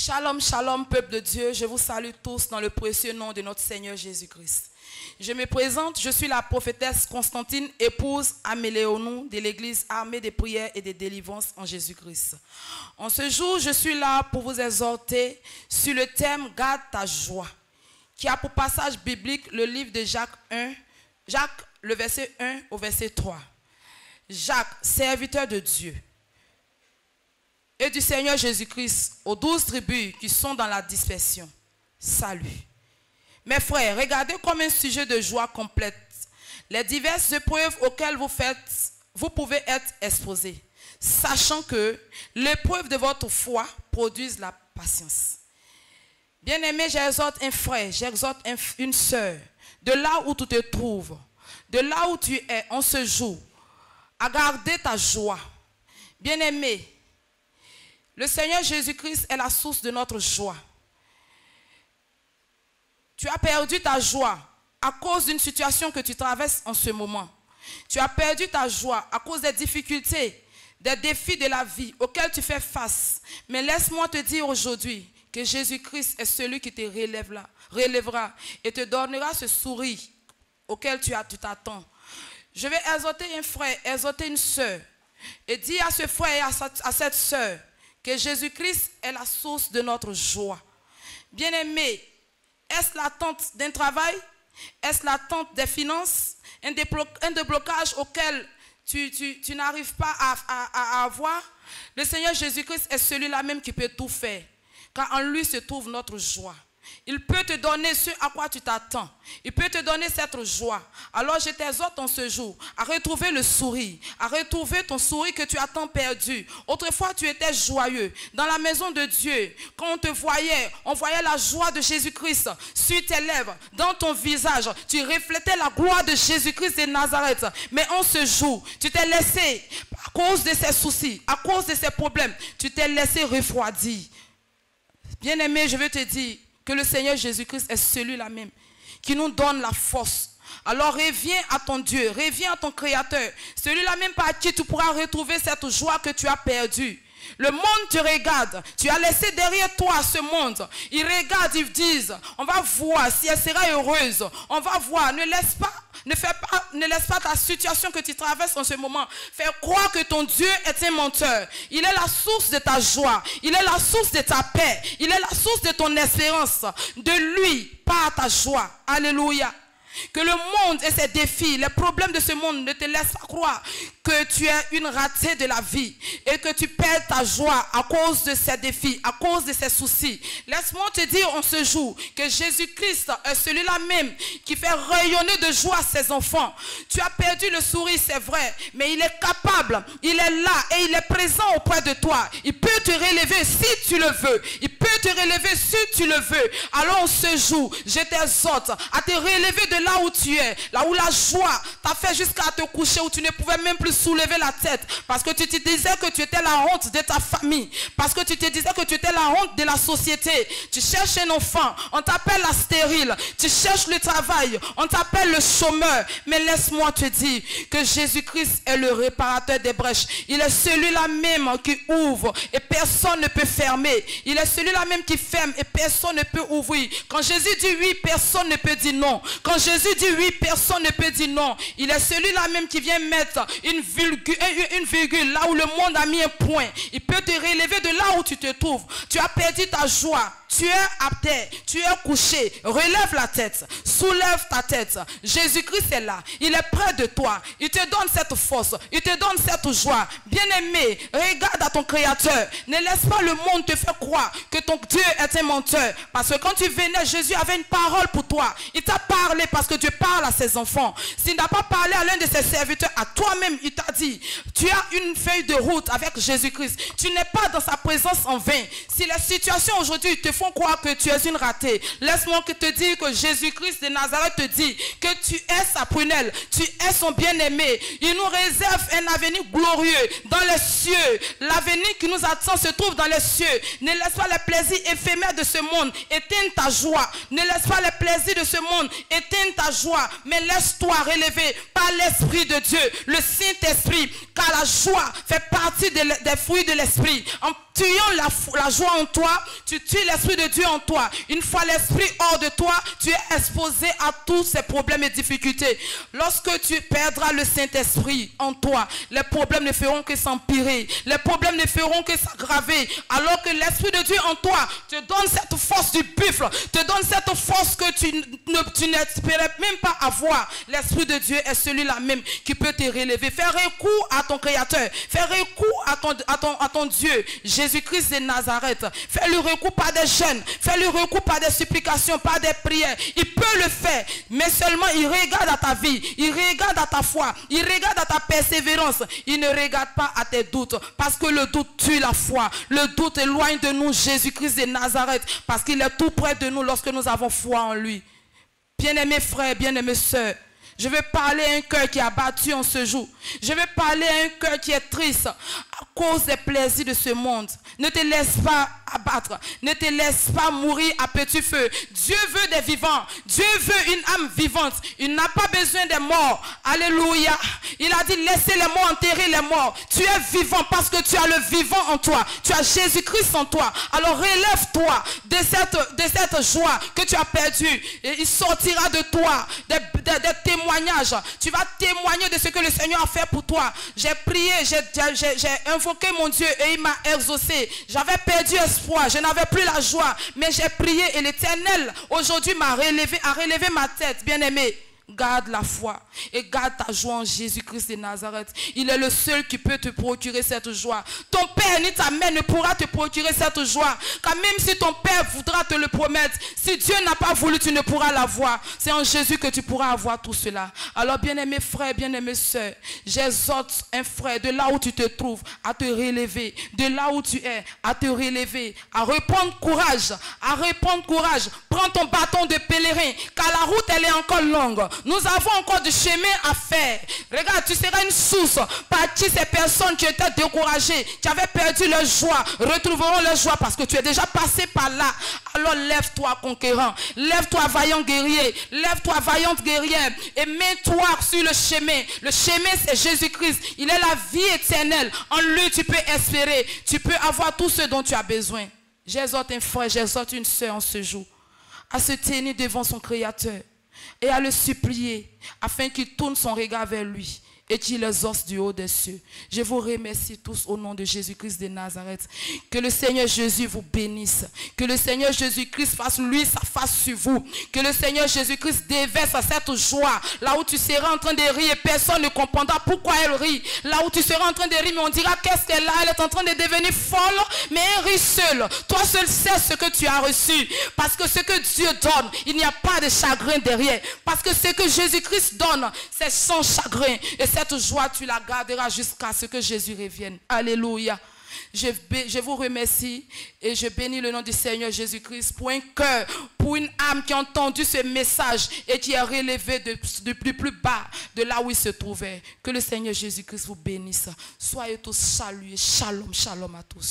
Shalom, shalom, peuple de Dieu. Je vous salue tous dans le précieux nom de notre Seigneur Jésus-Christ. Je me présente, je suis la prophétesse Constantine, épouse Améléonou de l'église armée des prières et des délivrances en Jésus-Christ. En ce jour, je suis là pour vous exhorter sur le thème « Garde ta joie » qui a pour passage biblique le livre de Jacques 1, Jacques, le verset 1 au verset 3. Jacques, serviteur de Dieu et du Seigneur Jésus-Christ aux 12 tribus qui sont dans la dispersion. Salut. Mes frères, regardez comme un sujet de joie complète les diverses épreuves auxquelles vous pouvez être exposés, sachant que l'épreuve de votre foi produit la patience. Bien-aimé, j'exhorte un frère, j'exhorte une sœur, de là où tu te trouves, de là où tu es en ce jour, à garder ta joie. Bien-aimé, le Seigneur Jésus-Christ est la source de notre joie. Tu as perdu ta joie à cause d'une situation que tu traverses en ce moment. Tu as perdu ta joie à cause des difficultés, des défis de la vie auxquels tu fais face. Mais laisse-moi te dire aujourd'hui que Jésus-Christ est celui qui te relèvera et te donnera ce sourire auquel tu t'attends. Je vais exhorter un frère, exhorter une sœur et dire à ce frère et à cette sœur que Jésus-Christ est la source de notre joie. Bien-aimé, est-ce l'attente d'un travail? Est-ce l'attente des finances? Un déblocage auquel tu n'arrives pas à avoir? Le Seigneur Jésus-Christ est celui-là même qui peut tout faire, car en lui se trouve notre joie. Il peut te donner ce à quoi tu t'attends. Il peut te donner cette joie. Alors je t'exhorte en ce jour à retrouver le sourire, à retrouver ton sourire que tu as tant perdu. Autrefois tu étais joyeux. Dans la maison de Dieu, quand on te voyait, on voyait la joie de Jésus-Christ sur tes lèvres, dans ton visage. Tu reflétais la gloire de Jésus-Christ de Nazareth. Mais en ce jour, tu t'es laissé, à cause de ces soucis, à cause de ces problèmes, tu t'es laissé refroidir. Bien-aimé, je veux te dire que le Seigneur Jésus-Christ est celui-là même qui nous donne la force. Alors reviens à ton Dieu, reviens à ton Créateur, celui-là même par qui tu pourras retrouver cette joie que tu as perdue. Le monde te regarde, tu as laissé derrière toi ce monde. Ils regardent, ils disent, on va voir si elle sera heureuse. On va voir, ne laisse pas ta situation que tu traverses en ce moment faire croire que ton Dieu est un menteur. Il est la source de ta joie, il est la source de ta paix, il est la source de ton espérance. De lui part ta joie. Alléluia. Que le monde et ses défis, les problèmes de ce monde ne te laissent pas croire que tu es une ratée de la vie et que tu perds ta joie à cause de ces défis, à cause de ces soucis. Laisse-moi te dire en ce jour que Jésus-Christ est celui-là même qui fait rayonner de joie ses enfants. Tu as perdu le sourire, c'est vrai, mais il est capable, il est là et il est présent auprès de toi. Il peut te relever si tu le veux. Il peut te relever si tu le veux. Alors en ce jour, je t'exhorte à te relever de là où tu es, là où la joie t'a fait jusqu'à te coucher, où tu ne pouvais même plus soulever la tête, parce que tu te disais que tu étais la honte de ta famille, parce que tu te disais que tu étais la honte de la société. Tu cherches un enfant, on t'appelle la stérile. Tu cherches le travail, on t'appelle le chômeur. Mais laisse-moi te dire que Jésus-Christ est le réparateur des brèches. Il est celui-là même qui ouvre et personne ne peut fermer. Il est celui-là même qui ferme et personne ne peut ouvrir. Quand Jésus dit oui, personne ne peut dire non. Quand Jésus dit oui, personne ne peut dire non. Il est celui-là même qui vient mettre une virgule là où le monde a mis un point. Il peut te relever de là où tu te trouves. Tu as perdu ta joie. Tu es à terre, tu es couché, relève la tête, soulève ta tête. Jésus-Christ est là, il est près de toi, il te donne cette force, il te donne cette joie. Bien-aimé, regarde à ton Créateur, ne laisse pas le monde te faire croire que ton Dieu est un menteur. Parce que quand tu venais, Jésus avait une parole pour toi. Il t'a parlé parce que Dieu parle à ses enfants. S'il n'a pas parlé à l'un de ses serviteurs, à toi-même, il t'a dit, tu as une feuille de route avec Jésus-Christ. Tu n'es pas dans sa présence en vain. Si les situations aujourd'hui te font croire que tu es une ratée, laisse-moi te dire que Jésus-Christ de Nazareth te dit que tu es sa prunelle, tu es son bien-aimé. Il nous réserve un avenir glorieux dans les cieux. L'avenir qui nous attend se trouve dans les cieux. Ne laisse pas les plaisirs éphémères de ce monde éteindre ta joie. Ne laisse pas les plaisirs de ce monde éteindre ta joie, mais laisse-toi relever par l'Esprit de Dieu, le Saint-Esprit, car la joie fait partie des fruits de l'Esprit. En tuant la joie en toi, tu tues l'Esprit de Dieu en toi. Une fois l'Esprit hors de toi, tu es exposé à tous ces problèmes et difficultés. Lorsque tu perdras le Saint-Esprit en toi, les problèmes ne feront que s'empirer. Les problèmes ne feront que s'aggraver. Alors que l'Esprit de Dieu en toi te donne cette force du buffle, te donne cette force que tu n'espérais même pas avoir. L'Esprit de Dieu est celui-là même qui peut te relever. Faire recours à ton Créateur. Faire recours à ton Dieu, Jésus-Christ de Nazareth. Fais-le recours par des jeûnes. Fais-le recours par des supplications, par des prières. Il peut le faire, mais seulement il regarde à ta vie. Il regarde à ta foi. Il regarde à ta persévérance. Il ne regarde pas à tes doutes. Parce que le doute tue la foi. Le doute éloigne de nous Jésus-Christ de Nazareth. Parce qu'il est tout près de nous lorsque nous avons foi en lui. Bien-aimés frères, bien-aimés sœurs, je vais parler à un cœur qui est abattu en ce jour. Je vais parler à un cœur qui est triste à cause des plaisirs de ce monde. Ne te laisse pas abattre. Ne te laisse pas mourir à petit feu. Dieu veut des vivants. Dieu veut une âme vivante. Il n'a pas besoin des morts. Alléluia. Il a dit laissez les morts enterrer les morts. Tu es vivant parce que tu as le vivant en toi. Tu as Jésus-Christ en toi. Alors relève-toi de cette joie que tu as perdue. Et il sortira de toi des témoignages. Tu vas témoigner de ce que le Seigneur a fait pour toi. J'ai prié, j'ai invoqué mon Dieu et il m'a exaucé. J'avais perdu espoir, je n'avais plus la joie, mais j'ai prié et l'Éternel aujourd'hui a relevé ma tête, bien-aimé. Garde la foi et garde ta joie en Jésus-Christ de Nazareth. Il est le seul qui peut te procurer cette joie. Ton père ni ta mère ne pourra te procurer cette joie. Car même si ton père voudra te le promettre, si Dieu n'a pas voulu, tu ne pourras l'avoir. C'est en Jésus que tu pourras avoir tout cela. Alors bien-aimés frères, bien-aimés sœurs, j'exhorte un frère de là où tu te trouves à te relever. De là où tu es, à te relever. À reprendre courage. À reprendre courage. Prends ton bâton de pèlerin. Car la route elle est encore longue. Nous avons encore du chemin à faire. Regarde, tu seras une source par qui ces personnes qui étaient découragées, qui avaient perdu leur joie, retrouveront leur joie parce que tu es déjà passé par là. Alors lève-toi conquérant, lève-toi vaillant guerrier, lève-toi vaillante guerrière et mets-toi sur le chemin. Le chemin c'est Jésus-Christ. Il est la vie éternelle. En lui tu peux espérer, tu peux avoir tout ce dont tu as besoin. J'exhorte un frère, j'exhorte une sœur en ce jour à se tenir devant son Créateur et à le supplier afin qu'il tourne son regard vers lui et qu'il exauce du haut des cieux. Je vous remercie tous au nom de Jésus-Christ de Nazareth. Que le Seigneur Jésus vous bénisse. Que le Seigneur Jésus-Christ fasse lui sa face sur vous. Que le Seigneur Jésus-Christ déverse cette joie. Là où tu seras en train de rire, personne ne comprendra pourquoi elle rit. Là où tu seras en train de rire, mais on dira qu'est-ce qu'elle a. Elle est en train de devenir folle, mais elle rit seule. Toi seul sais ce que tu as reçu. Parce que ce que Dieu donne, il n'y a pas de chagrin derrière. Parce que ce que Jésus-Christ donne, c'est sans chagrin. Et cette joie, tu la garderas jusqu'à ce que Jésus revienne. Alléluia. Je vous remercie et je bénis le nom du Seigneur Jésus-Christ pour un cœur, pour une âme qui a entendu ce message et qui est relevée de plus bas de là où il se trouvait. Que le Seigneur Jésus-Christ vous bénisse. Soyez tous salués. Shalom, shalom à tous.